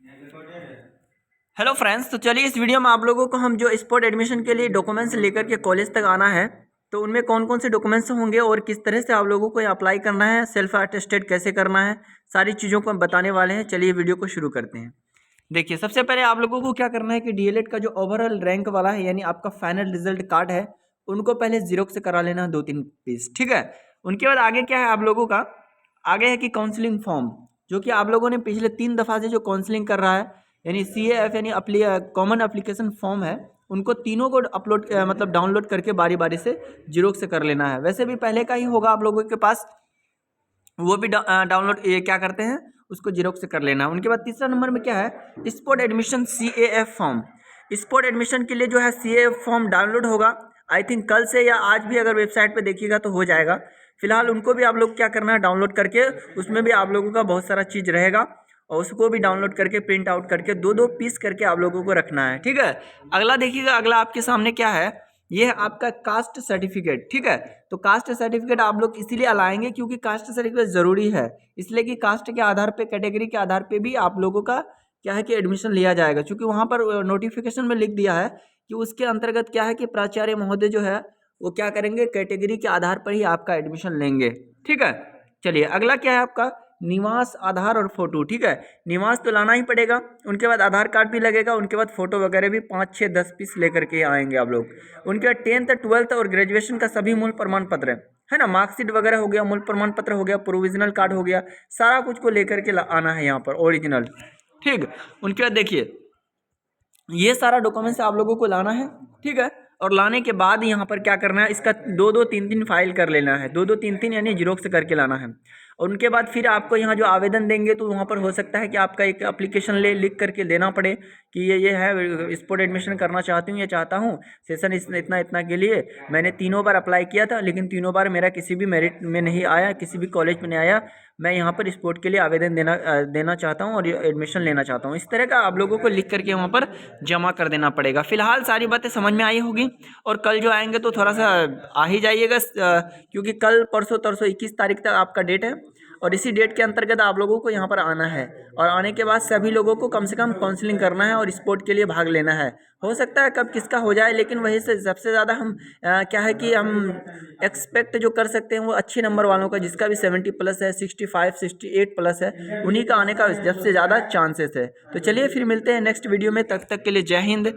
Hello friends, तो चलिए इस वीडियो में आप लोगों को हम जो स्पोर्ट एडमिशन के लिए डॉक्यूमेंट्स लेकर के कॉलेज तक आना है, तो उनमें कौन कौन से डॉक्यूमेंट्स होंगे और किस तरह से आप लोगों को अप्लाई करना है, सेल्फ अटेस्टेड कैसे करना है, सारी चीज़ों को हम बताने वाले हैं। चलिए वीडियो को शुरू करते हैं। देखिए, सबसे पहले आप लोगों को क्या करना है कि डीएलएड का जो ओवरऑल रैंक वाला है, यानी आपका फाइनल रिजल्ट कार्ड है, उनको पहले जीरोक्स करा लेना है 2-3 पीस। ठीक है। उनके बाद आगे क्या है आप लोगों का, आगे है कि काउंसलिंग फॉर्म, जो कि आप लोगों ने पिछले 3 दफ़ा से जो काउंसलिंग कर रहा है, यानी CAF यानी कॉमन एप्लीकेशन फॉर्म है, उनको तीनों को अपलोड मतलब डाउनलोड करके बारी बारी से जीरोक्स कर लेना है। वैसे भी पहले का ही होगा आप लोगों के पास, वो भी डाउनलोड ये क्या करते हैं, उसको जीरोक्स कर लेना है। उनके बाद तीसरा नंबर में क्या है, sport admission CAF form. Sport admission के लिए जो है CAF फॉर्म डाउनलोड होगा, आई थिंक कल से या आज भी अगर वेबसाइट पे देखिएगा तो हो जाएगा। फिलहाल उनको भी आप लोग क्या करना है, डाउनलोड करके, उसमें भी आप लोगों का बहुत सारा चीज़ रहेगा और उसको भी डाउनलोड करके प्रिंट आउट करके 2-2 पीस करके आप लोगों को रखना है। ठीक है। अगला देखिएगा, अगला आपके सामने क्या है, ये है आपका कास्ट सर्टिफिकेट। ठीक है। तो कास्ट सर्टिफिकेट आप लोग इसीलिए लाएंगे क्योंकि कास्ट सर्टिफिकेट ज़रूरी है, इसलिए कि कास्ट के आधार पे, कैटेगरी के आधार पे भी आप लोगों का क्या है कि एडमिशन लिया जाएगा। क्योंकि वहाँ पर नोटिफिकेशन में लिख दिया है कि उसके अंतर्गत क्या है कि प्राचार्य महोदय जो है वो क्या करेंगे, कैटेगरी के आधार पर ही आपका एडमिशन लेंगे। ठीक है। चलिए अगला क्या है आपका, निवास, आधार और फोटो। ठीक है। निवास तो लाना ही पड़ेगा, उनके बाद आधार कार्ड भी लगेगा, उनके बाद फोटो वगैरह भी 5-6-10 पीस लेकर के आएंगे आप लोग। उनके बाद 10th 12th और ग्रेजुएशन का सभी मूल प्रमाण पत्र है ना, मार्कशीट वगैरह हो गया, मूल प्रमाण पत्र हो गया, प्रोविजनल कार्ड हो गया, सारा कुछ को लेकर के आना है यहाँ पर ओरिजिनल। ठीक। उनके बाद देखिए, ये सारा डॉक्यूमेंट्स आप लोगों को लाना है। ठीक है। और लाने के बाद यहाँ पर क्या करना है, इसका 2-2 3-3 फाइल कर लेना है, 2-2 3-3 यानी जीरोक्स करके लाना है। और उनके बाद फिर आपको यहाँ जो आवेदन देंगे तो वहाँ पर हो सकता है कि आपका एक एप्लीकेशन लिख करके देना पड़े कि ये है, स्पोर्ट एडमिशन करना चाहती हूँ या चाहता हूँ, सेशन इतना इतना के लिए मैंने 3 बार अप्लाई किया था, लेकिन 3 बार मेरा किसी भी मेरिट में नहीं आया, किसी भी कॉलेज में नहीं आया, मैं यहाँ पर स्पोर्ट के लिए आवेदन देना चाहता हूँ और एडमिशन लेना चाहता हूँ। इस तरह का आप लोगों को लिख करके वहाँ पर जमा कर देना पड़ेगा। फिलहाल सारी बातें समझ में आई होगी, और कल जो आएंगे तो थोड़ा सा आ ही जाइएगा, क्योंकि कल परसों तरसों 21 तारीख तक आपका डेट है, और इसी डेट के अंतर्गत आप लोगों को यहाँ पर आना है। और आने के बाद सभी लोगों को कम से कम काउंसलिंग करना है और स्पोर्ट के लिए भाग लेना है। हो सकता है कब किसका हो जाए, लेकिन वही से सबसे ज़्यादा हम क्या है कि हम एक्सपेक्ट जो कर सकते हैं वो अच्छे नंबर वालों का, जिसका भी 70 प्लस है, 65 68 प्लस है, उन्हीं का आने का सबसे ज़्यादा चांसेस है। तो चलिए फिर मिलते हैं नेक्स्ट वीडियो में, तब तक के लिए जय हिंद,